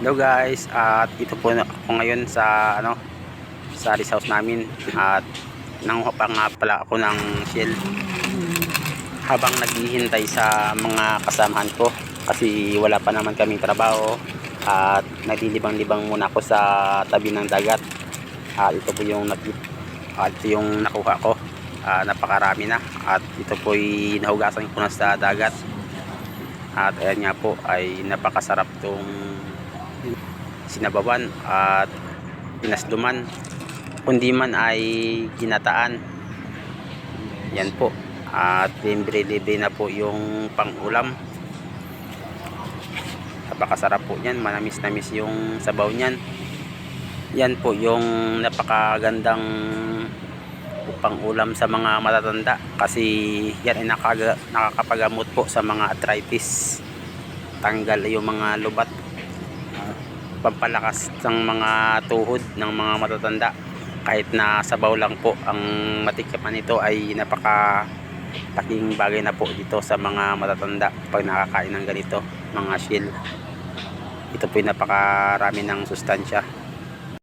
Hello guys, at ito po ako ngayon sa sa rest house namin at nanguha pa nga pala ako ng shell habang naghihintay sa mga kasamahan ko kasi wala pa naman kaming trabaho at naglilibang-libang muna ako sa tabi ng dagat. Ito po yung ito yung nakuha ko. Napakarami na at ito po ay nahugasan ko na sa dagat at ayan nga po ay napakasarap tong sinabawan at pinasluman, kundi man ay ginataan. Yan po, at libre-libre na po yung pang-ulam. Napakasarap po yan, manamis-namis yung sabaw nyan. Yan po yung napakagandang pang-ulam sa mga matatanda kasi yan ay nakakapagamot po sa mga arthritis, tanggal yung mga lubat, pampalakas ng mga tuhod ng mga matatanda. Kahit na sabaw lang po ang matikman nito ay napakalaking bagay na po dito sa mga matatanda pag nakakain ng ganito mga shell. Ito po ay napakarami ng sustansya.